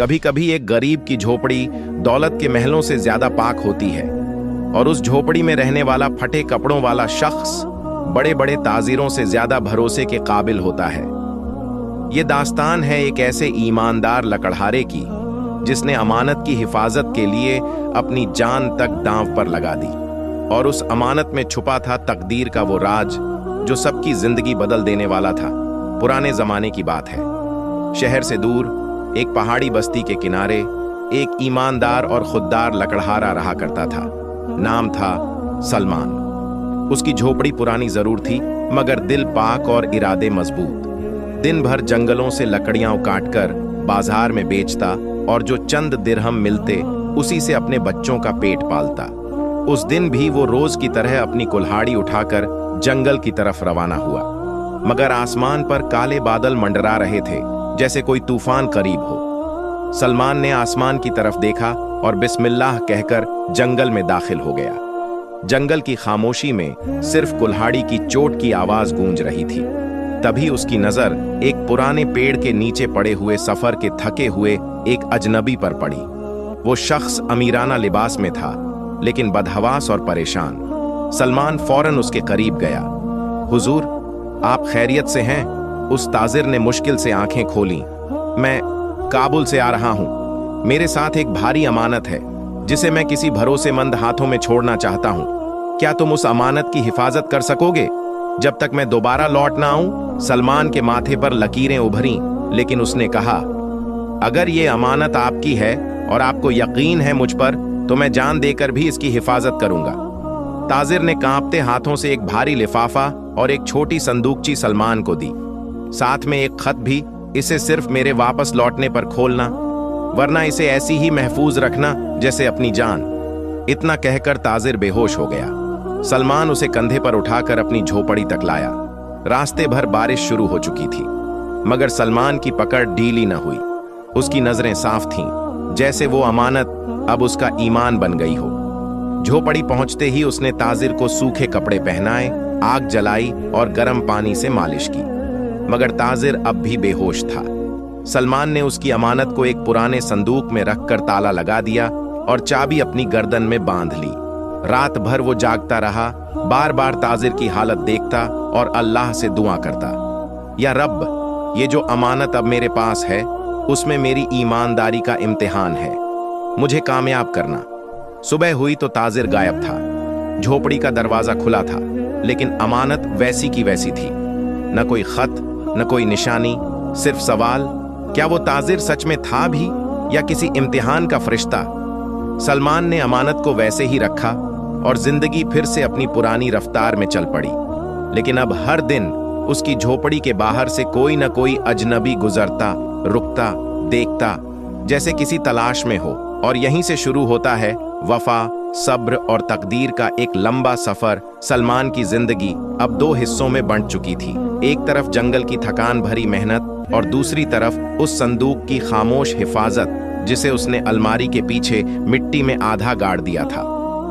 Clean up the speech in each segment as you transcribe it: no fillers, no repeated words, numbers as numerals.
कभी कभी एक गरीब की झोपड़ी दौलत के महलों से ज्यादा पाक होती है, और उस झोपड़ी में रहने वाला फटे कपड़ों वाला शख्स बड़े बड़े ताजिरों से ज्यादा भरोसे के काबिल होता है। ये दास्तान है एक ऐसे ईमानदार लकड़हारे की जिसने अमानत की हिफाजत के लिए अपनी जान तक दांव पर लगा दी, और उस अमानत में छुपा था तकदीर का वो राज जो सबकी जिंदगी बदल देने वाला था। पुराने जमाने की बात है। शहर से दूर एक पहाड़ी बस्ती के किनारे एक ईमानदार और खुददार लकड़हारा रहा करता था। नाम था सलमान। उसकी झोपड़ी पुरानी जरूर थी, मगर दिल पाक और इरादे मजबूत। दिन भर जंगलों से लकड़ियां काटकर बाजार में बेचता, और जो चंद दिरहम मिलते उसी से अपने बच्चों का पेट पालता। उस दिन भी वो रोज की तरह अपनी कुल्हाड़ी उठाकर जंगल की तरफ रवाना हुआ, मगर आसमान पर काले बादल मंडरा रहे थे, जैसे कोई तूफान करीब हो। सलमान ने आसमान की तरफ देखा और बिस्मिल्लाह कहकर जंगल में दाखिल हो गया। जंगल की खामोशी में सिर्फ कुल्हाड़ी की चोट की आवाज गूंज रही थी। तभी उसकी नजर एक पुराने पेड़ के नीचे पड़े हुए सफर के थके हुए एक अजनबी पर पड़ी। वो शख्स अमीराना लिबास में था, लेकिन बदहवास और परेशान। सलमान फौरन उसके करीब गया। हुजूर, आप खैरियत से हैं? उस ताजिर ने मुश्किल से आंखें खोलीं। मैं काबुल से आ रहा हूं। मेरे साथ एक भारी अमानत है जिसे मैं किसी भरोसेमंद हाथों में छोड़ना चाहता हूं। क्या तुम उस अमानत की हिफाजत कर सकोगे जब तक मैं दोबारा लौट ना आऊं? सलमान के माथे पर लकीरें उभरी, लेकिन उसने कहा, अगर ये अमानत आपकी है और आपको यकीन है मुझ पर, तो मैं जान देकर भी इसकी हिफाजत करूंगा। ताजिर ने कांपते हाथों से एक भारी लिफाफा और एक छोटी संदूकची सलमान को दी। साथ में एक खत भी। इसे सिर्फ मेरे वापस लौटने पर खोलना, वरना इसे ऐसी ही महफूज रखना जैसे अपनी जान। इतना कहकर ताजिर बेहोश हो गया। सलमान उसे कंधे पर उठाकर अपनी झोपड़ी तक लाया। रास्ते भर बारिश शुरू हो चुकी थी, मगर सलमान की पकड़ ढीली न हुई। उसकी नजरें साफ थीं, जैसे वो अमानत अब उसका ईमान बन गई हो। झोपड़ी पहुंचते ही उसने ताजिर को सूखे कपड़े पहनाए, आग जलाई और गर्म पानी से मालिश की, मगर ताजिर अब भी बेहोश था। सलमान ने उसकी अमानत को एक पुराने संदूक में रखकर ताला लगा दिया और चाबी अपनी गर्दन में बांध ली। रात भर वो जागता रहा, बार बार ताजिर की हालत देखता और अल्लाह से दुआ करता, या रब, ये जो अमानत अब मेरे पास है उसमें मेरी ईमानदारी का इम्तिहान है, मुझे कामयाब करना। सुबह हुई तो ताजिर गायब था। झोपड़ी का दरवाजा खुला था, लेकिन अमानत वैसी की वैसी थी। न कोई खत, न कोई निशानी, सिर्फ सवाल, क्या वो ताजिर सच में था भी या किसी इम्तिहान का फरिश्ता? सलमान ने अमानत को वैसे ही रखा और जिंदगी फिर से अपनी पुरानी रफ्तार में चल पड़ी। लेकिन अब हर दिन उसकी झोपड़ी के बाहर से कोई न कोई अजनबी गुजरता, रुकता, देखता, जैसे किसी तलाश में हो। और यहीं से शुरू होता है वफा, सब्र और तकदीर का एक लंबा सफर। सलमान की जिंदगी अब दो हिस्सों में बंट चुकी थी। एक तरफ जंगल की थकान भरी मेहनत, और दूसरी तरफ उस संदूक की खामोश हिफाजत जिसे उसने अलमारी के पीछे मिट्टी में आधा गाड़ दिया था।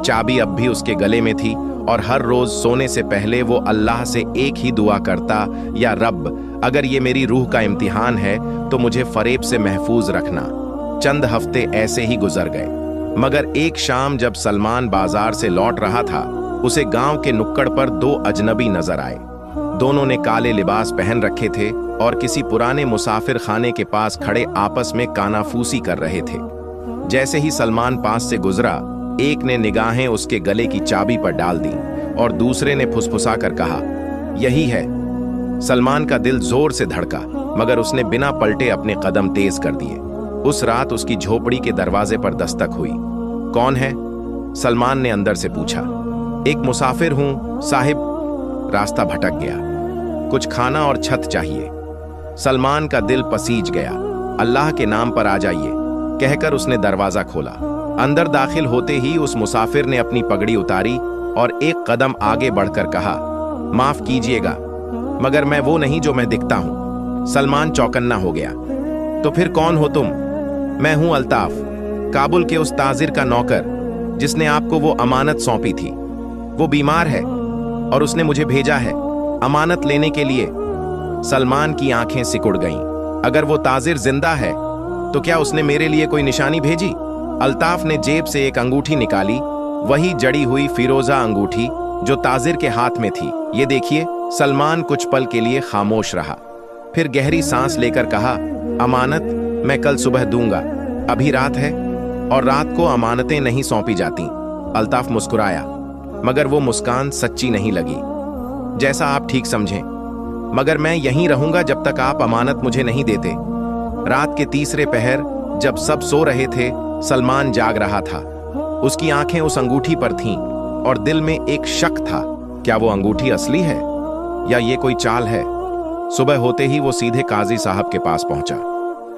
चाबी अब भी उसके गले में थी, और हर रोज सोने से पहले वो अल्लाह से एक ही दुआ करता, या रब, अगर ये मेरी रूह का इम्तिहान है तो मुझे फरेब से महफूज रखना। चंद हफ्ते ऐसे ही गुजर गए, मगर एक शाम जब सलमान बाजार से लौट रहा था, उसे गांव के नुक्कड़ पर दो अजनबी नजर आए। दोनों ने काले लिबास पहन रखे थे और किसी पुराने मुसाफिर खाने के पास खड़े आपस में कानाफूसी कर रहे थे। जैसे ही सलमान पास से गुजरा, एक ने निगाहें उसके गले की चाबी पर डाल दी और दूसरे ने फुसफुसा कर कहा, यही है। सलमान का दिल जोर से धड़का, मगर उसने बिना पलटे अपने कदम तेज कर दिए। उस रात उसकी झोपड़ी के दरवाजे पर दस्तक हुई। कौन है? सलमान ने अंदर से पूछा। एक मुसाफिर हूं साहिब, रास्ता भटक गया, कुछ खाना और छत चाहिए। सलमान का दिल पसीज गया। अल्लाह के नाम पर आ जाइए, कहकर उसने दरवाजा खोला। अंदर दाखिल होते ही उस मुसाफिर ने अपनी पगड़ी उतारी और एक कदम आगे बढ़कर कहा, माफ कीजिएगा, मगर मैं वो नहीं जो मैं दिखता हूं। सलमान चौकन्ना हो गया। तो फिर कौन हो तुम? मैं हूं अल्ताफ, काबुल के उस ताजिर का नौकर जिसने आपको वो अमानत सौंपी थी। वो बीमार है और उसने मुझे भेजा है अमानत लेने के लिए। सलमान की आंखें सिकुड़ गईं। अगर वो ताजिर जिंदा है तो क्या उसने मेरे लिए कोई निशानी भेजी? अल्ताफ ने जेब से एक अंगूठी निकाली, वही जड़ी हुई फिरोजा अंगूठी जो ताजिर के हाथ में थी। ये देखिए। सलमान कुछ पल के लिए खामोश रहा, फिर गहरी सांस लेकर कहा, अमानत मैं कल सुबह दूंगा, अभी रात है और रात को अमानतें नहीं सौंपी जाती। अल्ताफ मुस्कुराया, मगर वो मुस्कान सच्ची नहीं लगी। जैसा आप ठीक समझें, मगर मैं यहीं रहूंगा जब तक आप अमानत मुझे नहीं देते। रात के तीसरे पहर जब सब सो रहे थे, सलमान जाग रहा था। उसकी आंखें उस अंगूठी पर थीं और दिल में एक शक था, क्या वो अंगूठी असली है या ये कोई चाल है? सुबह होते ही वो सीधे काजी साहब के पास पहुंचा,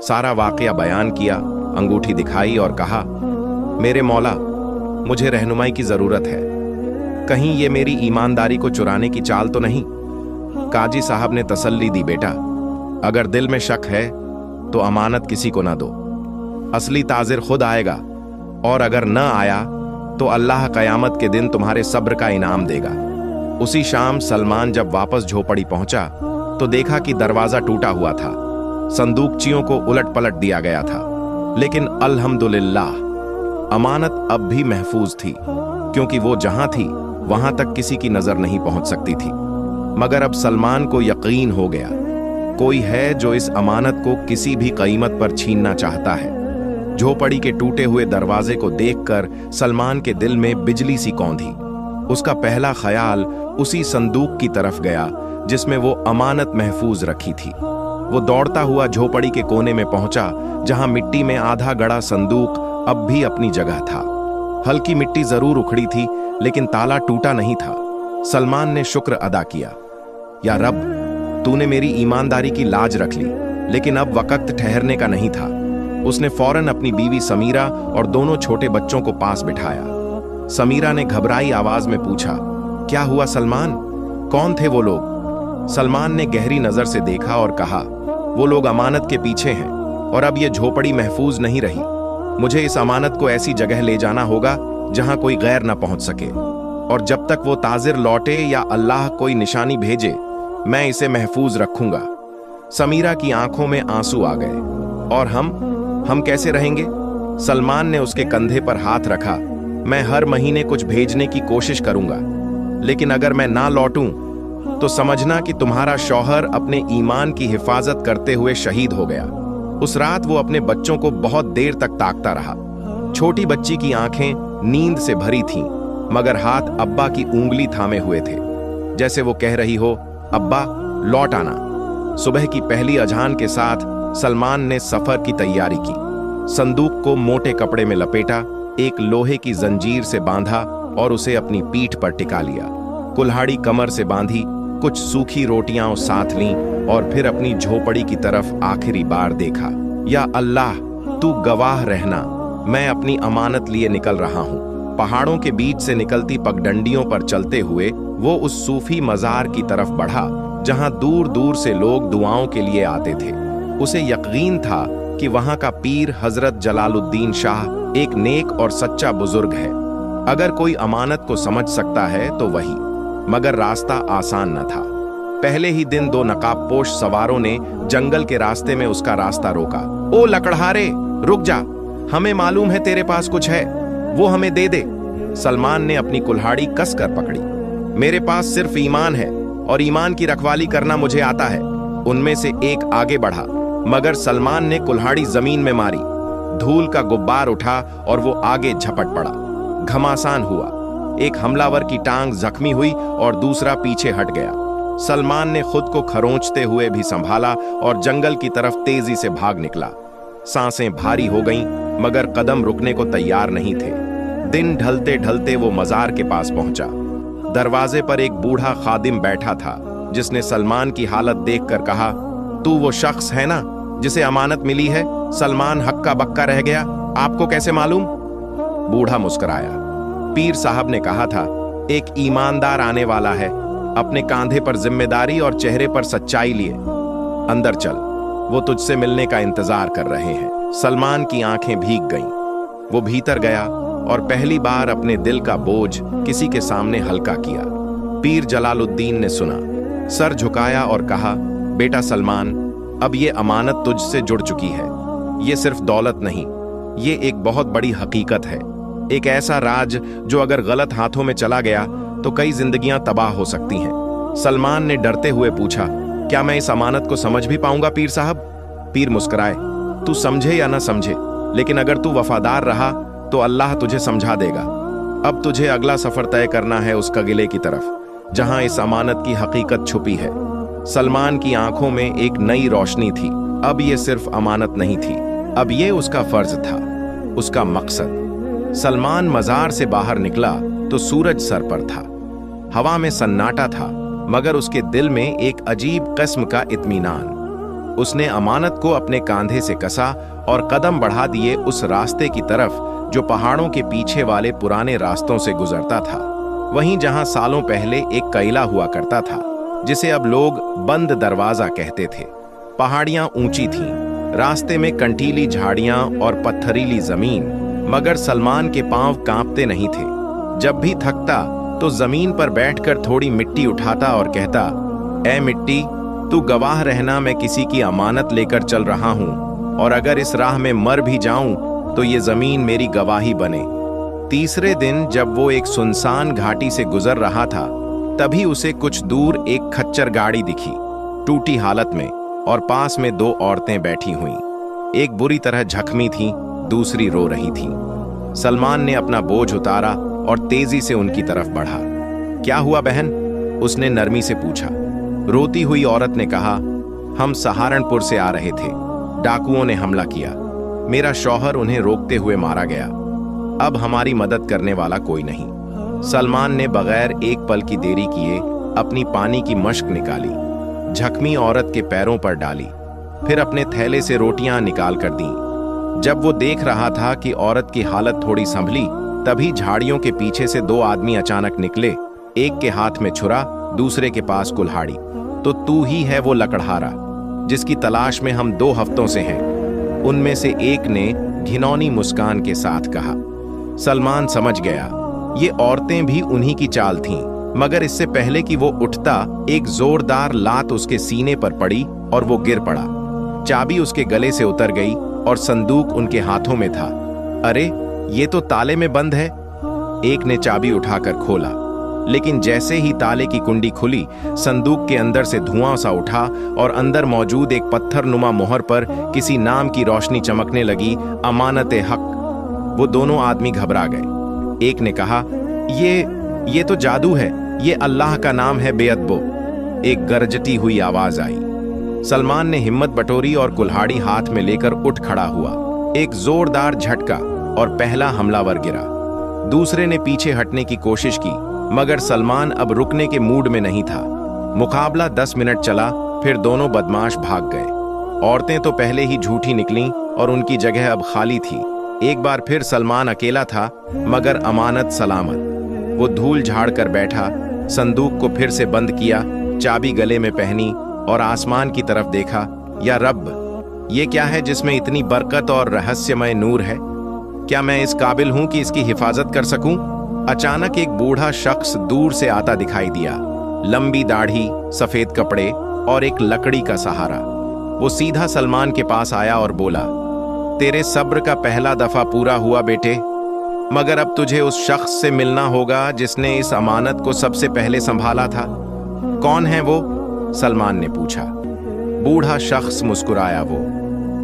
सारा वाकया बयान किया, अंगूठी दिखाई और कहा, मेरे मौला, मुझे रहनुमाई की जरूरत है, कहीं ये मेरी ईमानदारी को चुराने की चाल तो नहीं? काजी साहब ने तसल्ली दी, बेटा, अगर दिल में शक है तो अमानत किसी को ना दो, असली ताजिर खुद आएगा, और अगर न आया तो अल्लाह कयामत के दिन तुम्हारे सब्र का इनाम देगा। उसी शाम सलमान जब वापस झोपड़ी पहुंचा तो देखा कि दरवाजा टूटा हुआ था, संदूकचियों को उलट पलट दिया गया था, लेकिन अल्हम्दुलिल्लाह अमानत अब भी महफूज थी, क्योंकि वो जहां थी वहां तक किसी की नजर नहीं पहुंच सकती थी। मगर अब सलमान को यकीन हो गया, कोई है जो इस अमानत को किसी भी कीमत पर छीनना चाहता है। झोपड़ी के टूटे हुए दरवाजे को देखकर सलमान के दिल में बिजली सी कौंधी। उसका पहला ख्याल उसी संदूक की तरफ गया जिसमें वो अमानत महफूज रखी थी। वो दौड़ता हुआ झोपड़ी के कोने में पहुंचा, जहां मिट्टी में आधा गड़ा संदूक अब भी अपनी जगह था। हल्की मिट्टी जरूर उखड़ी थी, लेकिन ताला टूटा नहीं था। सलमान ने शुक्र अदा किया, या रब, तूने मेरी ईमानदारी की लाज रख ली, लेकिन अब वक्त ठहरने का नहीं था। उसने फौरन अपनी बीवी समीरा और दोनों छोटे बच्चों को पास बिठाया। समीरा ने घबराई आवाज में पूछा, क्या हुआ सलमान? कौन थे वो लोग? सलमान ने गहरी नजर से देखा और कहा, वो लोग अमानत के पीछे हैं और अब ये झोपड़ी महफूज नहीं रही। मुझे इस अमानत को ऐसी जगह ले जाना होगा जहां कोई गैर न पहुंच सके, और जब तक वो ताजिर लौटे या अल्लाह कोई निशानी भेजे, मैं इसे महफूज रखूंगा। समीरा की आंखों में आंसू आ गए। और हम कैसे रहेंगे? सलमान ने उसके कंधे पर हाथ रखा। मैं हर महीने कुछ भेजने की कोशिश करूंगा, लेकिन अगर मैं ना लौटूं तो समझना कि तुम्हारा शौहर अपने ईमान की हिफाजत करते हुए शहीद हो गया। उस रात वो अपने बच्चों को बहुत देर तक ताकता रहा। छोटी बच्ची की आंखें नींद से भरी थीं, मगर हाथ अब्बा की उंगली थामे हुए थे, जैसे वो कह रही हो, अब्बा लौट आना। सुबह की पहली अजान के साथ सलमान ने सफर की तैयारी की। संदूक को मोटे कपड़े में लपेटा, एक लोहे की जंजीर से बांधा और उसे अपनी पीठ पर टिका लिया। कुल्हाड़ी कमर से बांधी, कुछ सूखी रोटियां साथ लीं और फिर अपनी झोपड़ी की तरफ आखिरी बार देखा। या अल्लाह, तू गवाह रहना, मैं अपनी अमानत लिए निकल रहा हूं। पहाड़ों के बीच से निकलती पगडंडियों पर चलते हुए वो उस सूफी मजार की तरफ बढ़ा, जहां दूर दूर से लोग दुआओं के लिए आते थे। उसे यकीन था कि वहां का पीर हजरत जलालुद्दीन शाह एक नेक और सच्चा बुजुर्ग है। अगर कोई अमानत को समझ सकता है तो वही, मगर रास्ता आसान न था। पहले ही दिन दो नकाबपोश सवारों ने जंगल के रास्ते में उसका रास्ता रोका। ओ लकड़हारे, रुक जा, हमें मालूम है तेरे पास कुछ है, वो हमें दे दे। सलमान ने अपनी कुल्हाड़ी कसकर पकड़ी। मेरे पास सिर्फ ईमान है और ईमान की रखवाली करना मुझे आता है। उनमें से एक आगे बढ़ा, मगर सलमान ने कुल्हाड़ी जमीन में मारी। धूल का गुब्बार उठा और वो आगे झपट पड़ा। घमासान हुआ, एक हमलावर की टांग जख्मी हुई और दूसरा पीछे हट गया। सलमान ने खुद को खरोंचते हुए भी संभाला और जंगल की तरफ तेजी से भाग निकला। सांसें भारी हो गईं, मगर कदम रुकने को तैयार नहीं थे। दिन ढलते ढलते वो मजार के पास पहुंचा। दरवाजे पर एक बूढ़ा खादिम बैठा था, जिसने सलमान की हालत देखकर कहा, तू वो शख्स है ना जिसे अमानत मिली है? सलमान हक्का बक्का रह गया, आपको कैसे मालूम? बूढ़ा मुस्कुराया। पीर साहब ने कहा था, एक ईमानदार आने वाला है, अपने कांधे पर जिम्मेदारी और चेहरे पर सच्चाई लिए। अंदर चल, वो तुझसे मिलने का इंतजार कर रहे हैं। सलमान की आंखें भीग गईं। वो भीतर गया और पहली बार अपने दिल का बोझ किसी के सामने हल्का किया। पीर जलालुद्दीन ने सुना, सर झुकाया और कहा, बेटा सलमान, अब ये अमानत तुझसे जुड़ चुकी है। ये सिर्फ दौलत नहीं, ये एक बहुत बड़ी हकीकत है, एक ऐसा राज जो अगर गलत हाथों में चला गया तो कई जिंदगियां तबाह हो सकती हैं। सलमान ने डरते हुए पूछा, क्या मैं इस अमानत को समझ भी पाऊंगा पीर साहब? पीर मुस्कुराए, तू समझे या ना समझे, लेकिन अगर तू वफादार रहा तो अल्लाह तुझे समझा देगा। अब तुझे अगला सफर तय करना है उस कगिले की तरफ जहां इस अमानत की हकीकत छुपी है। सलमान की आंखों में एक नई रोशनी थी। अब ये सिर्फ अमानत नहीं थी, अब ये उसका फर्ज था, उसका मकसद। सलमान मजार से बाहर निकला तो सूरज सर पर था, हवा में सन्नाटा था, मगर उसके दिल में एक अजीब किस्म का इत्मीनान। उसने अमानत को अपने कांधे से कसा और कदम बढ़ा दिए उस रास्ते की तरफ जो पहाड़ों के पीछे वाले पुराने रास्तों से गुजरता था, वहीं जहां सालों पहले एक किला हुआ करता था जिसे अब लोग बंद दरवाजा कहते थे। पहाड़ियां ऊंची थीं, रास्ते में कंटीली झाड़ियां और पत्थरीली जमीन, मगर सलमान के पांव कांपते नहीं थे। जब भी थकता तो जमीन पर बैठकर थोड़ी मिट्टी उठाता और कहता, ऐ मिट्टी, तू गवाह रहना, मैं किसी की अमानत लेकर चल रहा हूं, और अगर इस राह में मर भी जाऊं तो ये जमीन मेरी गवाही बने। तीसरे दिन जब वो एक सुनसान घाटी से गुजर रहा था, तभी उसे कुछ दूर एक खच्चर गाड़ी दिखी, टूटी हालत में, और पास में दो औरतें बैठी हुईं। एक बुरी तरह जख्मी थी, दूसरी रो रही थी। सलमान ने अपना बोझ उतारा और तेजी से उनकी तरफ बढ़ा। क्या हुआ बहन? उसने नरमी से पूछा। रोती हुई औरत ने कहा, हम सहारनपुर से आ रहे थे, डाकुओं ने हमला किया, मेरा शौहर उन्हें रोकते हुए मारा गया, अब हमारी मदद करने वाला कोई नहीं। सलमान ने बगैर एक पल की देरी किए अपनी पानी की मश्क निकाली, जख्मी औरत के पैरों पर डाली, फिर अपने थैले से रोटियां निकाल कर दी। जब वो देख रहा था कि औरत की हालत थोड़ी संभली, तभी झाड़ियों के पीछे से दो आदमी अचानक निकले, एक के हाथ में छुरा, दूसरे के पास कुल्हाड़ी। तो तू ही है वो लकड़हारा जिसकी तलाश में हम 2 हफ्तों से हैं, उनमें से एक ने घिनौनी मुस्कान के साथ कहा। सलमान समझ गया, ये औरतें भी उन्हीं की चाल थीं, मगर इससे पहले कि वो उठता, एक जोरदार लात उसके सीने पर पड़ी और वो गिर पड़ा। चाबी उसके गले से उतर गई और संदूक उनके हाथों में था। अरे, ये तो ताले में बंद है। एक ने चाबी उठाकर खोला, लेकिन जैसे ही ताले की कुंडी खुली, संदूक के अंदर से धुआं सा उठा और अंदर मौजूद एक पत्थरनुमा मोहर पर किसी नाम की रोशनी चमकने लगी, अमानत-ए हक। वो दोनों आदमी घबरा गए। एक ने कहा, ये तो जादू है, ये अल्लाह का नाम है बेअदबो। एक गरजती हुई आवाज आई। सलमान ने हिम्मत बटोरी और कुल्हाड़ी हाथ में लेकर उठ खड़ा हुआ। एक जोरदार झटका और पहला हमलावर गिरा। दूसरे ने पीछे हटने की कोशिश की, मगर सलमान अब रुकने के मूड में नहीं था। मुकाबला 10 मिनट चला, फिर दोनों बदमाश भाग गए। औरतें तो पहले ही झूठी निकलीं और उनकी जगह अब खाली थी। एक बार फिर सलमान अकेला था, मगर अमानत सलामत। वो धूल झाड़ कर बैठा, संदूक को फिर से बंद किया, चाबी गले में पहनी और आसमान की तरफ देखा। या रब, ये क्या है जिसमें इतनी बरकत और रहस्यमय नूर है? क्या मैं इस काबिल हूं कि इसकी हिफाजत कर सकूं? अचानक एक बूढ़ा शख्स दूर से आता दिखाई दिया, लंबी दाढ़ी, सफेद कपड़े और एक लकड़ी का सहारा। वो सीधा सलमान के पास आया और बोला, तेरे सब्र का पहला दफा पूरा हुआ बेटे, मगर अब तुझे उस शख्स से मिलना होगा जिसने इस अमानत को सबसे पहले संभाला था। कौन है वो? सलमान ने पूछा। बूढ़ा शख्स मुस्कुराया। वो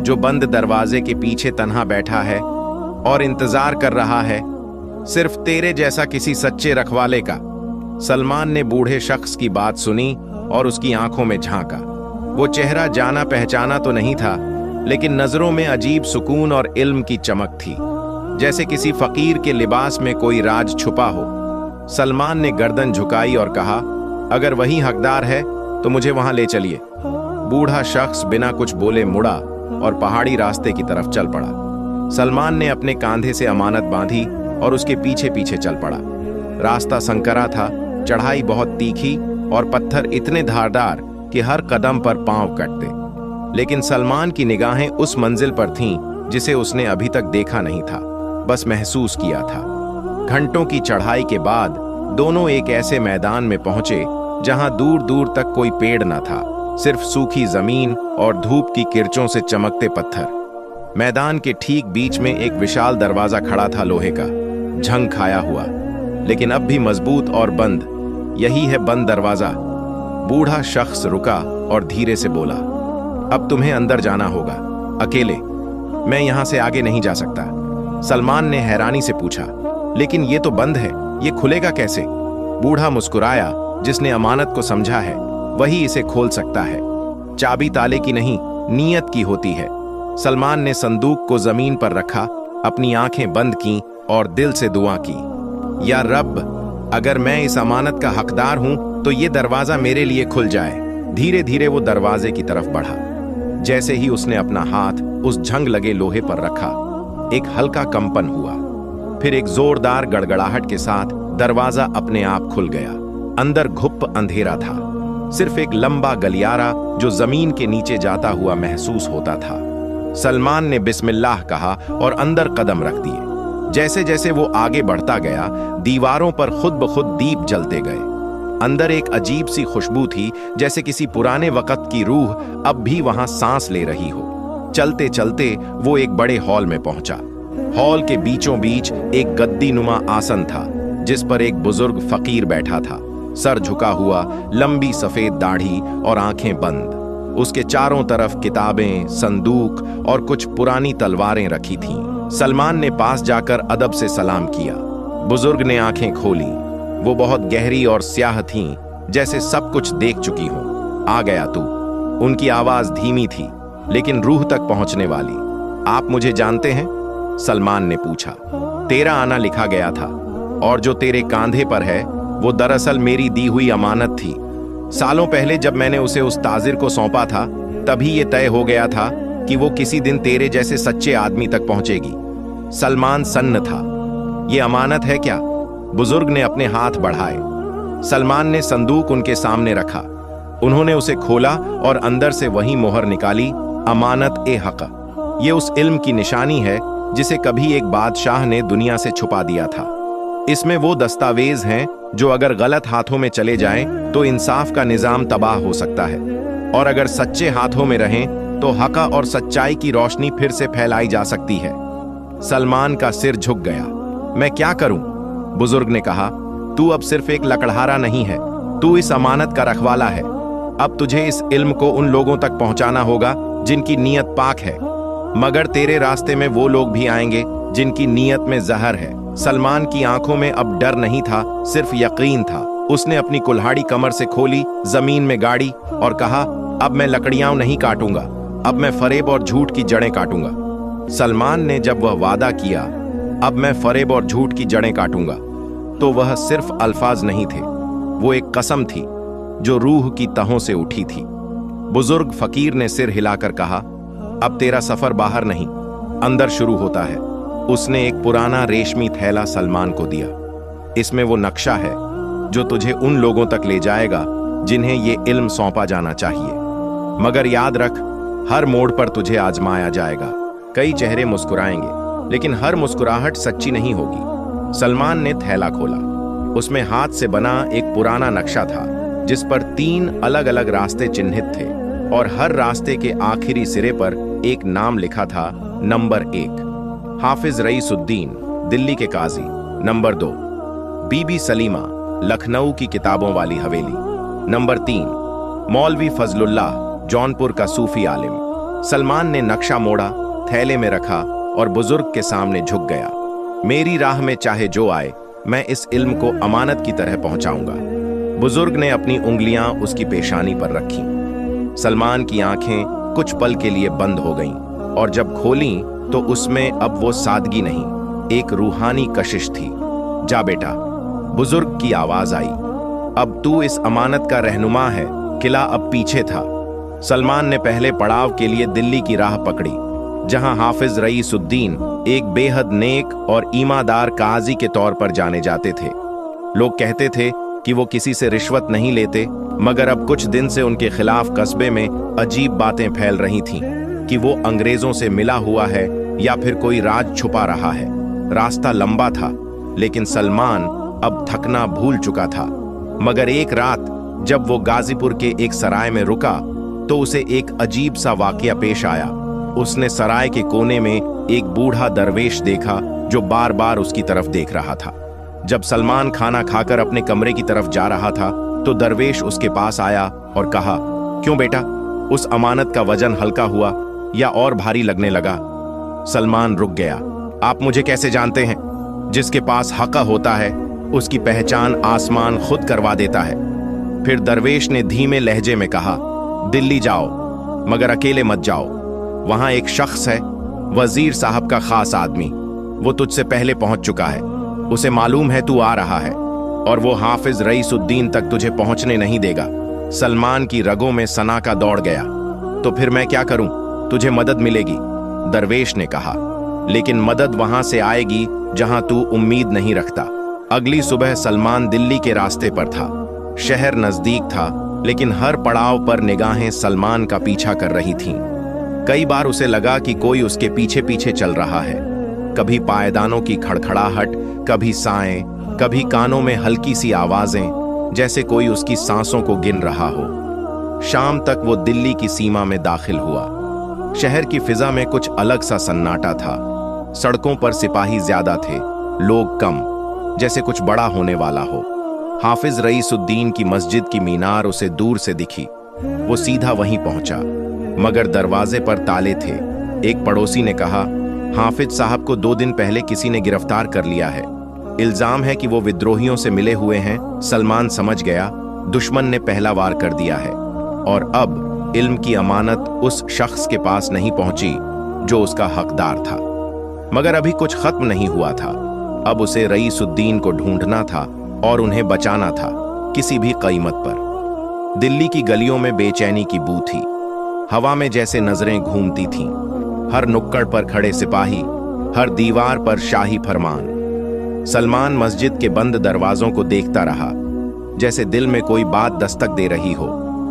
जो बंद दरवाजे के पीछे तन्हा बैठा है और इंतजार कर रहा है, सिर्फ तेरे जैसा किसी सच्चे रखवाले का। सलमान ने बूढ़े शख्स की बात सुनी और उसकी आंखों में झांका। वो चेहरा जाना पहचाना तो नहीं था, लेकिन नजरों में अजीब सुकून और इल्म की चमक थी, जैसे किसी फकीर के लिबास में कोई राज छुपा हो। सलमान ने गर्दन झुकाई और कहा, अगर वही हकदार है तो मुझे वहां ले चलिए। बूढ़ा शख्स बिना कुछ बोले मुड़ा और पहाड़ी रास्ते की तरफ चल पड़ा। सलमान ने अपने कांधे से अमानत बांधी और उसके पीछे पीछे चल पड़ा। रास्ता संकरा था, चढ़ाई बहुत तीखी और पत्थर इतने धारदार कि हर कदम पर पांव कटते। लेकिन सलमान की निगाहें उस मंजिल पर थीं जिसे उसने अभी तक देखा नहीं था, बस महसूस किया था। घंटों की चढ़ाई के बाद दोनों एक ऐसे मैदान में पहुंचे जहां दूर दूर तक कोई पेड़ न था, सिर्फ सूखी जमीन और धूप की किरचों से चमकते पत्थर। मैदान के ठीक बीच में एक विशाल दरवाजा खड़ा था, लोहे का, झंग खाया हुआ, लेकिन अब भी मजबूत और बंद। यही है बंद दरवाजा। बूढ़ा शख्स रुका और धीरे से बोला, अब तुम्हें अंदर जाना होगा, अकेले। मैं यहां से आगे नहीं जा सकता। सलमान ने हैरानी से पूछा, लेकिन ये तो बंद है, ये खुलेगा कैसे? बूढ़ा मुस्कुराया, जिसने अमानत को समझा है वही इसे खोल सकता है। चाबी ताले की नहीं, नीयत की होती है। सलमान ने संदूक को जमीन पर रखा, अपनी आंखें बंद की और दिल से दुआ की, या रब, अगर मैं इस अमानत का हकदार हूं तो ये दरवाजा मेरे लिए खुल जाए। धीरे धीरे वो दरवाजे की तरफ बढ़ा। जैसे ही उसने अपना हाथ उस झंग लगे लोहे पर रखा, एक हल्का कंपन हुआ, फिर एक जोरदार गड़गड़ाहट के साथ दरवाजा अपने आप खुल गया। अंदर घुप अंधेरा था, सिर्फ एक लंबा गलियारा जो जमीन के नीचे जाता हुआ महसूस होता था। सलमान ने बिस्मिल्लाह कहा और अंदर कदम रख दिए। जैसे जैसे वो आगे बढ़ता गया, दीवारों पर खुद ब खुद दीप जलते गए। अंदर एक अजीब सी खुशबू थी, जैसे किसी पुराने वक्त की रूह अब भी वहां सांस ले रही हो। चलते चलते वो एक बड़े हॉल में पहुंचा। हॉल के बीचों बीच एक गद्दी नुमा आसन था, जिस पर एक बुजुर्ग फकीर बैठा था, सर झुका हुआ, लंबी सफेद दाढ़ी और आंखें बंद। उसके चारों तरफ किताबें, संदूक और कुछ पुरानी तलवारें रखी थीं। सलमान ने पास जाकर अदब से सलाम किया। बुजुर्ग ने आंखें खोली। वो बहुत गहरी और स्याह थीं, जैसे सब कुछ देख चुकी हो। आ गया तू। उनकी आवाज धीमी थी, लेकिन रूह तक पहुंचने वाली। आप मुझे जानते हैं? सलमान ने पूछा। तेरा आना लिखा गया था, और जो तेरे कांधे पर है वो दरअसल मेरी दी हुई अमानत थी। सालों पहले जब मैंने उसे उस ताजिर को सौंपा था, तभी ये तय हो गया था कि वो किसी दिन तेरे जैसे सच्चे आदमी तक पहुंचेगी। सलमान सन्न था। ये अमानत है क्या? बुजुर्ग ने अपने हाथ बढ़ाए। सलमान ने संदूक उनके सामने रखा। उन्होंने उसे खोला और अंदर से वही मोहर निकाली, अमानत ए हक। ये उस इल्म की निशानी है जिसे कभी एक बादशाह ने दुनिया से छुपा दिया था। इसमें वो दस्तावेज हैं जो अगर गलत हाथों में चले जाएं तो इंसाफ का निजाम तबाह हो सकता है, और अगर सच्चे हाथों में रहें तो हक और सच्चाई की रोशनी फिर से फैलाई जा सकती है। सलमान का सिर झुक गया। मैं क्या करूं? बुजुर्ग ने कहा, तू अब सिर्फ एक लकड़हारा नहीं है, तू इस अमानत का रखवाला है। अब तुझे इस इल्म को उन लोगों तक पहुंचाना होगा जिनकी नीयत पाक है, मगर तेरे रास्ते में वो लोग भी आएंगे जिनकी नीयत में जहर है। सलमान की आंखों में अब डर नहीं था, सिर्फ यकीन था। उसने अपनी कुल्हाड़ी कमर से खोली, जमीन में गाड़ी और कहा, अब मैं लकड़ियां नहीं काटूंगा, अब मैं फरेब और झूठ की जड़ें काटूंगा। सलमान ने जब वह वादा किया, अब मैं फरेब और झूठ की जड़ें काटूंगा, तो वह सिर्फ अल्फाज नहीं थे, वो एक कसम थी जो रूह की तहों से उठी थी। बुजुर्ग फकीर ने सिर हिलाकर कहा, अब तेरा सफर बाहर नहीं, अंदर शुरू होता है। उसने एक पुराना रेशमी थैला सलमान को दिया। इसमें वो नक्शा है जो तुझे उन लोगों तक ले जाएगा जिन्हें ये इल्म सौंपा जाना चाहिए। मगर याद रख, हर मोड़ पर तुझे आजमाया जाएगा। कई चेहरे मुस्कुराएंगे, लेकिन हर मुस्कुराहट सच्ची नहीं होगी। सलमान ने थैला खोला। उसमें हाथ से बना एक पुराना नक्शा था, जिस पर 3 अलग अलग रास्ते चिन्हित थे, और हर रास्ते के आखिरी सिरे पर एक नाम लिखा था। नंबर 1 हाफिज रईसुद्दीन, दिल्ली के काजी। नंबर 2 बीबी सलीमा, लखनऊ की किताबों वाली हवेली। नंबर 3 मौलवी फजलुल्लाह, जौनपुर का सूफी आलिम। सलमान ने नक्शा मोड़ा, थैले में रखा और बुजुर्ग के सामने झुक गया। मेरी राह में चाहे जो आए, मैं इस इल्म को अमानत की तरह पहुंचाऊंगा। बुजुर्ग ने अपनी उंगलियां उसकी पेशानी पर रखी। सलमान की आंखें कुछ पल के लिए बंद हो गईं, और जब खोलीं तो उसमें अब वो सादगी नहीं, एक रूहानी कशिश थी। जा बेटा, बुजुर्ग की आवाज आई, अब तू इस अमानत का रहनुमा है, किला अब पीछे था। सलमान ने पहले पड़ाव के लिए दिल्ली की राह पकड़ी, जहां हाफिज रईसुद्दीन एक बेहद नेक और ईमानदार काजी के तौर पर जाने जाते थे। लोग कहते थे कि वो किसी से रिश्वत नहीं लेते, मगर अब कुछ दिन से उनके खिलाफ कस्बे में अजीब बातें फैल रही थीं कि वो अंग्रेजों से मिला हुआ है या फिर कोई राज छुपा रहा है। रास्ता लंबा था, लेकिन सलमान अब थकना भूल चुका था। मगर एक रात जब वो गाजीपुर के एक सराय में रुका, तो उसे एक अजीब सा वाकया पेश आया। उसने सराय के कोने में एक बूढ़ा दरवेश देखा जो बार बार उसकी तरफ देख रहा था। जब सलमान खाना खाकर अपने कमरे की तरफ जा रहा था तो दरवेश उसके पास आया और कहा, क्यों बेटा, उस अमानत का वजन हल्का हुआ या और भारी लगने लगा? सलमान रुक गया। आप मुझे कैसे जानते हैं? जिसके पास हक होता है उसकी पहचान आसमान खुद करवा देता है। फिर दरवेश ने धीमे लहजे में कहा, दिल्ली जाओ, मगर अकेले मत जाओ। वहां एक शख्स है, वजीर साहब का खास आदमी। वो तुझसे पहले पहुंच चुका है। उसे मालूम है तू आ रहा है और वो हाफिज रईसुद्दीन तक तुझे पहुंचने नहीं देगा। सलमान की रगों में सनाका दौड़ गया। तो फिर मैं क्या करूं? तुझे मदद मिलेगी, दरवेश ने कहा, लेकिन मदद वहां से आएगी जहां तू उम्मीद नहीं रखता। अगली सुबह सलमान दिल्ली के रास्ते पर था। शहर नजदीक था, लेकिन हर पड़ाव पर निगाहें सलमान का पीछा कर रही थीं। कई बार उसे लगा कि कोई उसके पीछे पीछे चल रहा है। कभी पायदानों की खड़खड़ाहट, कभी साएं, कभी कानों में हल्की सी आवाजें, जैसे कोई उसकी सांसों को गिन रहा हो। शाम तक वो दिल्ली की सीमा में दाखिल हुआ। शहर की फिजा में कुछ अलग सा सन्नाटा था। सड़कों पर सिपाही ज्यादा थे, लोग कम, जैसे कुछ बड़ा होने वाला हो। हाफिज रईसुद्दीन की मस्जिद की मीनार उसे दूर से दिखी। वो सीधा वहीं पहुंचा, मगर दरवाजे पर ताले थे। एक पड़ोसी ने कहा, हाफिज साहब को 2 दिन पहले किसी ने गिरफ्तार कर लिया है। इल्जाम है कि वो विद्रोहियों से मिले हुए हैं। सलमान समझ गया, दुश्मन ने पहला वार कर दिया है और अब इल्म की अमानत उस शख्स के पास नहीं पहुंची जो उसका हकदार था। मगर अभी कुछ खत्म नहीं हुआ था। अब उसे रईसुद्दीन को ढूंढना था और उन्हें बचाना था, किसी भी कीमत पर। दिल्ली की गलियों में बेचैनी की बू थी। हवा में जैसे नजरें घूमती थीं। हर नुक्कड़ पर खड़े सिपाही, हर दीवार पर शाही फरमान। सलमान मस्जिद के बंद दरवाजों को देखता रहा, जैसे दिल में कोई बात दस्तक दे रही हो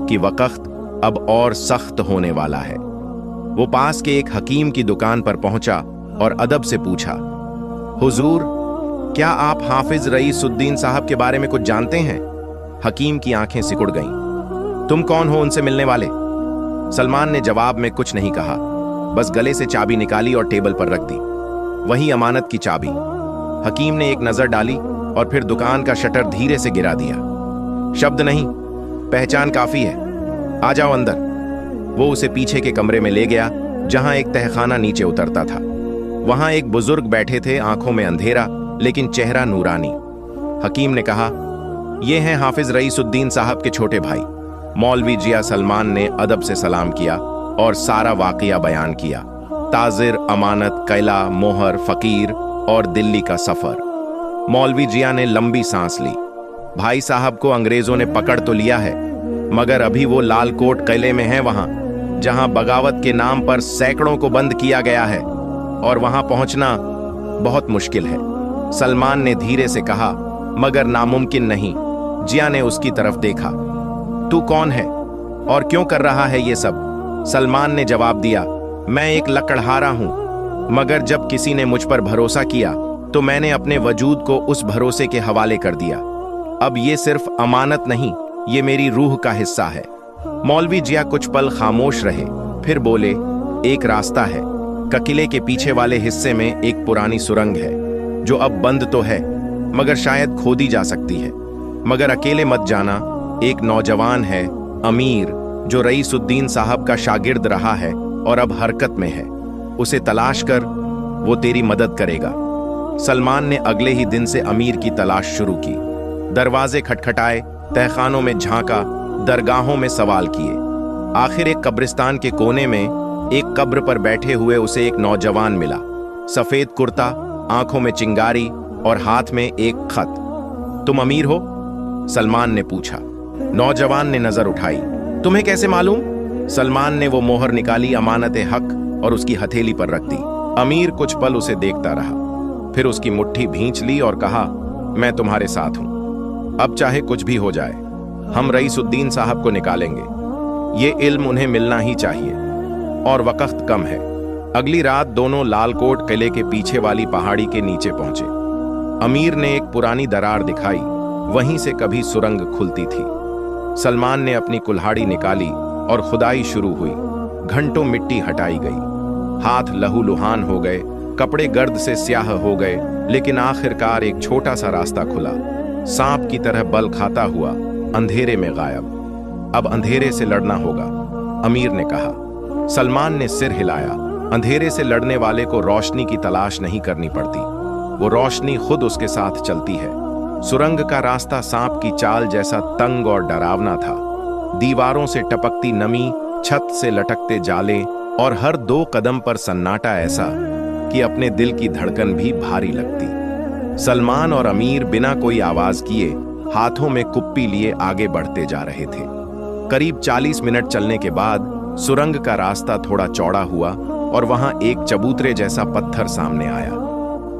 कि वक्त अब और सख्त होने वाला है। वो पास के एक हकीम की दुकान पर पहुंचा और अदब से पूछा, हुजूर, क्या आप हाफिज रईसुद्दीन साहब के बारे में कुछ जानते हैं? हकीम की आंखें सिकुड़ गईं। तुम कौन हो उनसे मिलने वाले? सलमान ने जवाब में कुछ नहीं कहा, बस गले से चाबी निकाली और टेबल पर रख दी। वही अमानत की चाबी। हकीम ने एक नजर डाली और फिर दुकान का शटर धीरे से गिरा दिया। शब्द नहीं, पहचान काफी है, आ जाओ अंदर। वो उसे पीछे के कमरे में ले गया, जहां एक तहखाना नीचे उतरता था। वहां एक बुजुर्ग बैठे थे, आंखों में अंधेरा लेकिन चेहरा नूरानी। हकीम ने कहा, ये हैं हाफिज रईसुद्दीन साहब के छोटे भाई। मौलवी जिया। सलमान ने अदब से सलाम किया और सारा वाकया बयान किया। ताजिर, अमानत, कैला, मोहर, फकीर और दिल्ली का सफर। मौलवी जिया ने लंबी सांस ली। भाई साहब को अंग्रेजों ने पकड़ तो लिया है, मगर अभी वो लालकोट किले में है, वहां जहां बगावत के नाम पर सैकड़ों को बंद किया गया है, और वहां पहुंचना बहुत मुश्किल है। सलमान ने धीरे से कहा, मगर नामुमकिन नहीं। जिया ने उसकी तरफ देखा। तू कौन है और क्यों कर रहा है ये सब? सलमान ने जवाब दिया, मैं एक लकड़हारा हूं, मगर जब किसी ने मुझ पर भरोसा किया तो मैंने अपने वजूद को उस भरोसे के हवाले कर दिया। अब ये सिर्फ अमानत नहीं, ये मेरी रूह का हिस्सा है। मौलवी जिया कुछ पल खामोश रहे, फिर बोले, एक रास्ता है। किले के पीछे वाले हिस्से में एक पुरानी सुरंग है, जो अब बंद तो है, मगर शायद खोदी जा सकती है। मगर अकेले मत जाना। एक नौजवान है, अमीर, जो रईसुद्दीन साहब का शागिर्द रहा है और अब हरकत में है। उसे तलाश कर, वो तेरी मदद करेगा। सलमान ने अगले ही दिन से अमीर की तलाश शुरू की। दरवाजे खटखटाए, तहखानों में झांका, दरगाहों में सवाल किए। आखिर एक कब्रिस्तान के कोने में एक कब्र पर बैठे हुए उसे एक नौजवान मिला। सफेद कुर्ता, आंखों में चिंगारी और हाथ में एक खत। तुम अमीर हो? सलमान ने पूछा। नौजवान ने नजर उठाई। तुम्हें कैसे मालूम? सलमान ने वो मोहर निकाली, अमानत हक, और उसकी हथेली पर रख दी। अमीर कुछ पल उसे देखता रहा, फिर उसकी मुट्ठी भींच ली और कहा, मैं तुम्हारे साथ हूं। अब चाहे कुछ भी हो जाए, हम रईसुद्दीन साहब को निकालेंगे। ये इल्म उन्हें मिलना ही चाहिए, और वक्त कम है। अगली रात दोनों लालकोट किले के पीछे वाली पहाड़ी के नीचे पहुंचे। अमीर ने एक पुरानी दरार दिखाई, वहीं से कभी सुरंग खुलती थी। सलमान ने अपनी कुल्हाड़ी निकाली और खुदाई शुरू हुई। घंटों मिट्टी हटाई गई, हाथ लहूलुहान हो गए, कपड़े गर्द से स्याह हो गए, लेकिन आखिरकार एक छोटा सा रास्ता खुला। सांप की तरह बल खाता हुआ अंधेरे में गायब। अब अंधेरे से लड़ना होगा, अमीर ने कहा। सलमान ने सिर हिलाया। अंधेरे से लड़ने वाले को रोशनी की तलाश नहीं करनी पड़ती, वो रोशनी खुद उसके साथ चलती है। सुरंग का रास्ता सांप की चाल जैसा तंग और डरावना था। दीवारों से टपकती नमी, छत से लटकते जाले और हर 2 कदम पर सन्नाटा ऐसा कि अपने दिल की धड़कन भी भारी लगती। सलमान और अमीर बिना कोई आवाज किए हाथों में कुप्पी लिए आगे बढ़ते जा रहे थे। करीब 40 मिनट चलने के बाद सुरंग का रास्ता थोड़ा चौड़ा हुआ और वहां एक चबूतरे जैसा पत्थर सामने आया।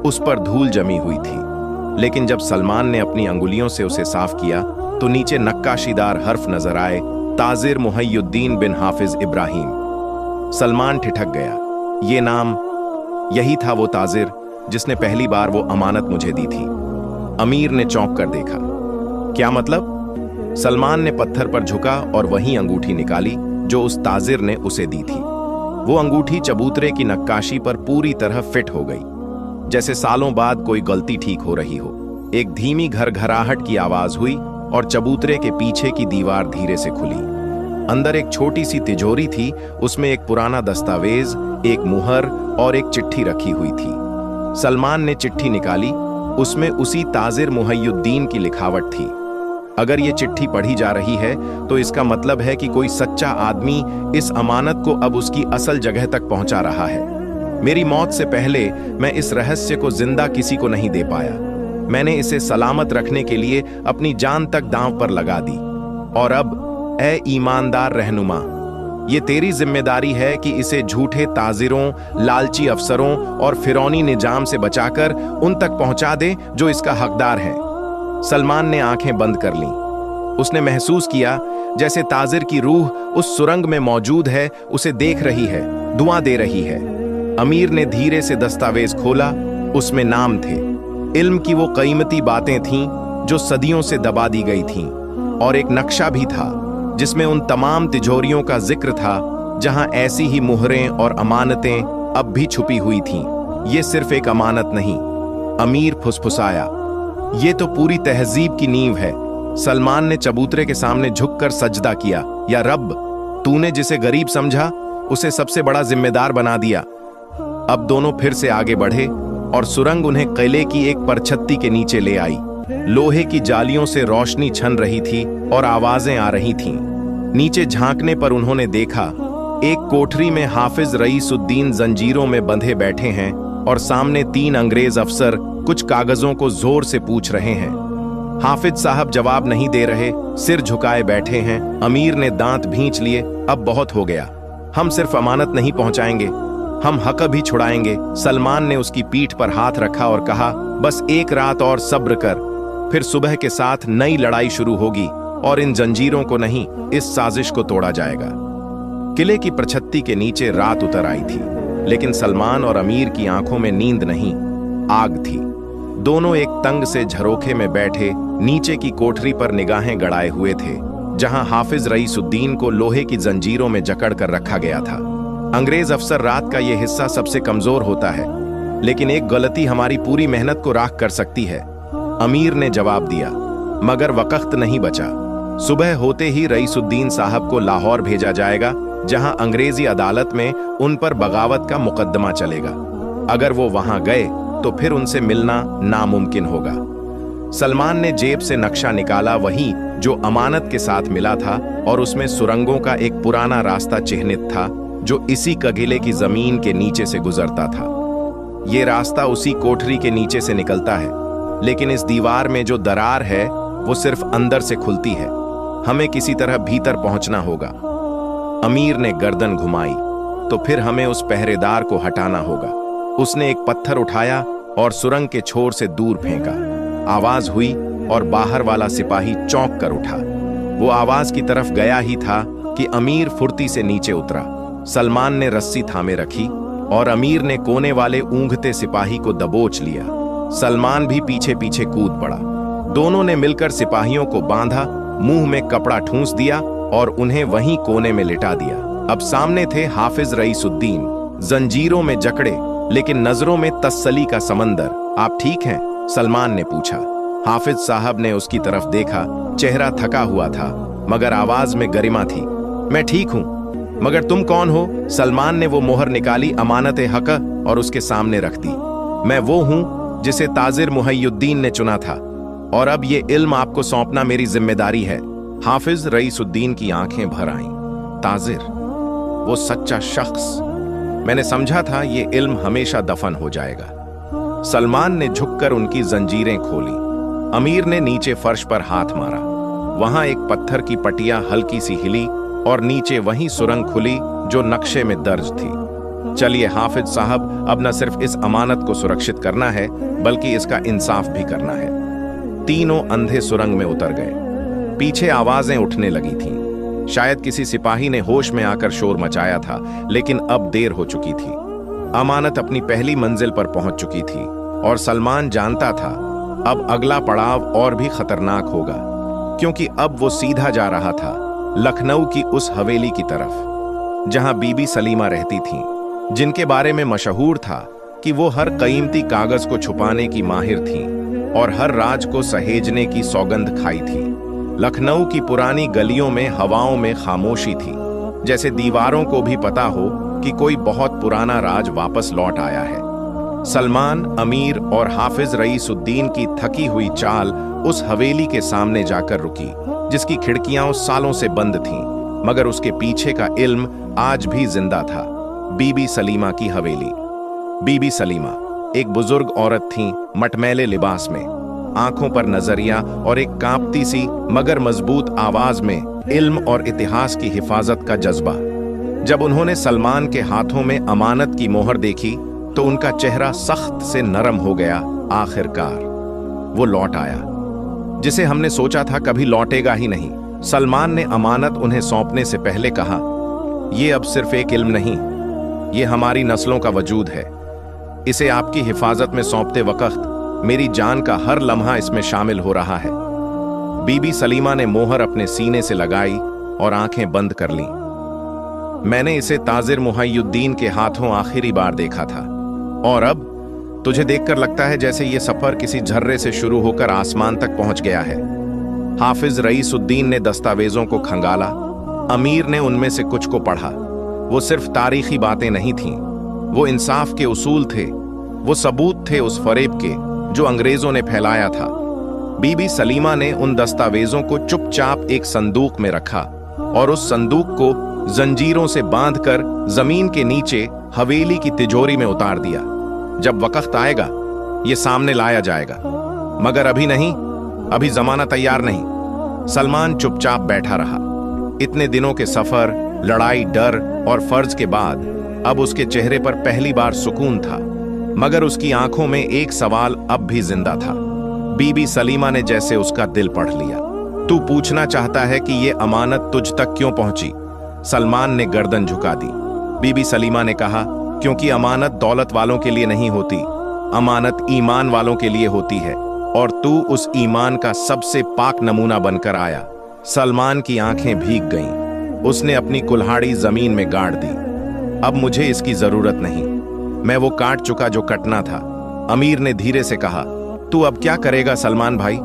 उस पर धूल जमी हुई थी, लेकिन जब सलमान ने अपनी अंगुलियों से उसे साफ किया तो नीचे नक्काशीदार हर्फ नजर आए, ताजिर मुहय्युद्दीन बिन हाफिज इब्राहिम। सलमान ठिठक गया। ये नाम, यही था वो ताजिर जिसने पहली बार वो अमानत मुझे दी थी। अमीर ने चौंक कर देखा। क्या मतलब? सलमान ने पत्थर पर झुका और वही अंगूठी निकाली जो उस ताजिर ने उसे दी थी। वो अंगूठी चबूतरे की नक्काशी पर पूरी तरह फिट हो गई, जैसे सालों बाद कोई गलती ठीक हो रही हो। एक धीमी घरघराहट की आवाज हुई और चबूतरे के पीछे की दीवार धीरे से खुली। अंदर एक छोटी सी तिजोरी थी, उसमें एक पुराना दस्तावेज, एक मुहर और एक चिट्ठी रखी हुई थी। सलमान ने चिट्ठी निकाली, उसमें उसी ताजिर मुहय्युद्दीन की लिखावट थी। अगर ये चिट्ठी पढ़ी जा रही है तो इसका मतलब है कि कोई सच्चा आदमी इस अमानत को अब उसकी असल जगह तक पहुंचा रहा है। मेरी मौत से पहले मैं इस रहस्य को जिंदा किसी को नहीं दे पाया। मैंने इसे सलामत रखने के लिए अपनी जान तक दांव पर लगा दी। और अब ए ईमानदार रहनुमा, ये तेरी जिम्मेदारी है कि इसे झूठे ताजिरों, लालची अफसरों और फिरौनी निजाम से बचाकर उन तक पहुंचा दे जो इसका हकदार है। सलमान ने आंखें बंद कर लीं। उसने महसूस किया जैसे ताजिर की रूह उस सुरंग में मौजूद है, उसे देख रही है, दुआ दे रही है। अमीर ने धीरे से दस्तावेज खोला। उसमें नाम थे, इल्म की वो कीमती बातें थीं जो सदियों से दबा दी गई थीं, और एक नक्शा भी था जिसमें उन तमाम तिजोरियों का जिक्र था जहां ऐसी ही मुहरें और अमानतें अब भी छुपी हुई थीं। ये सिर्फ एक अमानत नहीं, अमीर फुसफुसाया, ये तो पूरी तहजीब की नींव है। सलमान ने चबूतरे के सामने झुककर सजदा किया। या रब, तूने जिसे गरीब समझा उसे सबसे बड़ा जिम्मेदार बना दिया। अब दोनों फिर से आगे बढ़े और सुरंग उन्हें किले की एक परछत्ती के नीचे ले आई। लोहे की जालियों से रोशनी छन रही थी और आवाजें आ रही थीं। नीचे झांकने पर उन्होंने देखा, एक कोठरी में हाफिज रईसुद्दीन जंजीरों में बंधे बैठे हैं और सामने 3 अंग्रेज अफसर कुछ कागजों को जोर से पूछ रहे हैं। हाफिज साहब जवाब नहीं दे रहे, सिर झुकाए बैठे हैं। अमीर ने दांत भींच लिए। अब बहुत हो गया, हम सिर्फ अमानत नहीं पहुंचाएंगे, हम हक भी छुड़ाएंगे। सलमान ने उसकी पीठ पर हाथ रखा और कहा, बस एक रात और सब्र कर, फिर सुबह के साथ नई लड़ाई शुरू होगी और इन जंजीरों को नहीं, इस साजिश को तोड़ा जाएगा। किले की परछत्ती के नीचे रात उतर आई थी, लेकिन सलमान और अमीर की आंखों में नींद नहीं, आग थी। दोनों एक तंग से झरोखे में बैठे नीचे की कोठरी पर निगाहें गड़ाए हुए थे, जहां हाफिज रईसुद्दीन को लोहे की जंजीरों में जकड़ कर रखा गया था। अंग्रेज अफसर, रात का यह हिस्सा सबसे कमजोर होता है, लेकिन एक गलती हमारी पूरी मेहनत को राख कर सकती है, अमीर ने जवाब दिया। मगर वक्त नहीं बचा। सुबह होते ही रईसुद्दीन साहब को लाहौर भेजा जाएगा, जहां अंग्रेजी अदालत में उन पर बगावत का मुकदमा चलेगा। अगर वो वहां गए तो फिर उनसे मिलना नामुमकिन होगा। सलमान ने जेब से नक्शा निकाला, वही जो अमानत के साथ मिला था, और उसमें सुरंगों का एक पुराना रास्ता चिह्नित था जो इसी कगिले की जमीन के नीचे से गुजरता था। ये रास्ता उसी कोठरी के नीचे से निकलता है, लेकिन इस दीवार में जो दरार है वो सिर्फ अंदर से खुलती है। हमें किसी तरह भीतर पहुंचना होगा। अमीर ने गर्दन घुमाई। तो फिर हमें उस पहरेदार को हटाना होगा। उसने एक पत्थर उठाया और सुरंग के छोर से दूर फेंका। आवाज हुई और बाहर वाला सिपाही चौंक कर उठा। वो आवाज की तरफ गया ही था कि अमीर फुर्ती से नीचे उतरा। सलमान ने रस्सी थामे रखी और अमीर ने कोने वाले ऊंघते सिपाही को दबोच लिया। सलमान भी पीछे पीछे कूद पड़ा। दोनों ने मिलकर सिपाहियों को बांधा, मुंह में कपड़ा ठूंस दिया और उन्हें वहीं कोने में लिटा दिया। अब सामने थे हाफिज रईसुद्दीन, जंजीरों में जकड़े लेकिन नजरों में तसल्ली का समंदर। आप ठीक हैं? सलमान ने पूछा। हाफिज साहब ने उसकी तरफ देखा। चेहरा थका हुआ था मगर आवाज में गरिमा थी। मैं ठीक हूं, मगर तुम कौन हो? सलमान ने वो मोहर निकाली, अमानत हक, और उसके सामने रख दी। मैं वो हूं जिसे ताजिर मुहय्युद्दीन ने चुना था, और अब ये इल्म आपको सौंपना मेरी जिम्मेदारी है। हाफिज रईसुद्दीन की आंखें भर आईं। ताजिर, वो सच्चा शख्स। मैंने समझा था ये इल्म हमेशा दफन हो जाएगा। सलमान ने झुककर उनकी जंजीरें खोली। अमीर ने नीचे फर्श पर हाथ मारा। वहां एक पत्थर की पटिया हल्की सी हिली और नीचे वही सुरंग खुली जो नक्शे में दर्ज थी। चलिए हाफिज साहब, अब न सिर्फ इस अमानत को सुरक्षित करना है बल्कि इसका इंसाफ भी करना है। तीनों अंधे सुरंग में उतर गए। पीछे आवाजें उठने लगी थीं। शायद किसी सिपाही ने होश में आकर शोर मचाया था, लेकिन अब देर हो चुकी थी। अमानत अपनी पहली मंजिल पर पहुंच चुकी थी और सलमान जानता था अब अगला पड़ाव और भी खतरनाक होगा, क्योंकि अब वो सीधा जा रहा था लखनऊ की उस हवेली की तरफ जहां बीबी सलीमा रहती थीं, जिनके बारे में मशहूर था कि वो हर कीमती कागज को छुपाने की माहिर थीं और हर राज को सहेजने की सौगंध खाई थी। लखनऊ की पुरानी गलियों में हवाओं में खामोशी थी, जैसे दीवारों को भी पता हो कि कोई बहुत पुराना राज वापस लौट आया है। सलमान, अमीर और हाफिज रईसुद्दीन की थकी हुई चाल उस हवेली के सामने जाकर रुकी, जिसकी खिड़कियां सालों से बंद थीं, मगर उसके पीछे का इल्म आज भी जिंदा था। बीबी सलीमा की हवेली। बीबी सलीमा एक बुजुर्ग औरत थीं, मटमैले लिबास में, आंखों पर नजरिया और एक कांपती सी मगर मजबूत आवाज में इल्म और इतिहास की हिफाजत का जज्बा। जब उन्होंने सलमान के हाथों में अमानत की मोहर देखी तो उनका चेहरा सख्त से नरम हो गया। आखिरकार वो लौट आया, जिसे हमने सोचा था कभी लौटेगा ही नहीं। सलमान ने अमानत उन्हें सौंपने से पहले कहा, यह अब सिर्फ एक इल्म नहीं, ये हमारी नस्लों का वजूद है। इसे आपकी हिफाजत में सौंपते वक्त मेरी जान का हर लम्हा इसमें शामिल हो रहा है। बीबी सलीमा ने मोहर अपने सीने से लगाई और आंखें बंद कर लीं। मैंने इसे ताजिर मुहय्युद्दीन के हाथों आखिरी बार देखा था, और अब तुझे देखकर लगता है जैसे ये सफर किसी झर्रे से शुरू होकर आसमान तक पहुंच गया है। हाफिज रईसुद्दीन ने दस्तावेजों को खंगाला। अमीर ने उनमें से कुछ को पढ़ा। वो सिर्फ तारीखी बातें नहीं थीं, वो इंसाफ के उसूल थे, वो सबूत थे उस फरेब के जो अंग्रेजों ने फैलाया था। बीबी सलीमा ने उन दस्तावेजों को चुपचाप एक संदूक में रखा और उस संदूक को जंजीरों से बांधकर जमीन के नीचे हवेली की तिजोरी में उतार दिया। जब वक्त आएगा ये सामने लाया जाएगा, मगर अभी नहीं, अभी जमाना तैयार नहीं। सलमान चुपचाप बैठा रहा। इतने दिनों के सफर, लड़ाई, डर और फर्ज के बाद अब उसके चेहरे पर पहली बार सुकून था, मगर उसकी आंखों में एक सवाल अब भी जिंदा था। बीबी सलीमा ने जैसे उसका दिल पढ़ लिया। तू पूछना चाहता है कि ये अमानत तुझ तक क्यों पहुंची? सलमान ने गर्दन झुका दी। बीबी सलीमा ने कहा, क्योंकि अमानत दौलत वालों के लिए नहीं होती, अमानत ईमान वालों के लिए होती है, और तू उस ईमान का सबसे पाक नमूना बनकर आया। सलमान की आंखें भीग गईं। उसने अपनी कुल्हाड़ी जमीन में गाड़ दी। अब मुझे इसकी जरूरत नहीं, मैं वो काट चुका जो कटना था। अमीर ने धीरे से कहा, तू अब क्या करेगा सलमान भाई?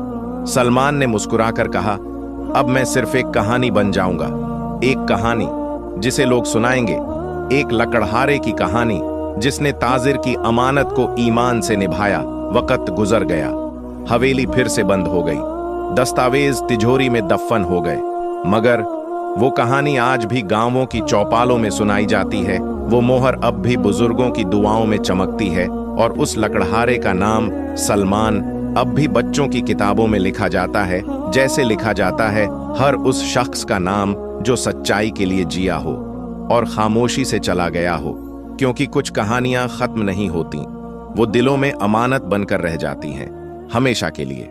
सलमान ने मुस्कुराकर कहा, अब मैं सिर्फ एक कहानी बन जाऊंगा, एक कहानी जिसे लोग सुनाएंगे, एक लकड़हारे की कहानी जिसने ताजिर की अमानत को ईमान से निभाया। वक्त गुजर गया, हवेली फिर से बंद हो गई, दस्तावेज तिजोरी में दफन हो गए, मगर वो कहानी आज भी गांवों की चौपालों में सुनाई जाती है। वो मोहर अब भी बुजुर्गों की दुआओं में चमकती है, और उस लकड़हारे का नाम सलमान अब भी बच्चों की किताबों में लिखा जाता है, जैसे लिखा जाता है हर उस शख्स का नाम जो सच्चाई के लिए जिया हो और खामोशी से चला गया हो। क्योंकि कुछ कहानियां खत्म नहीं होती, वो दिलों में अमानत बनकर रह जाती हैं, हमेशा के लिए।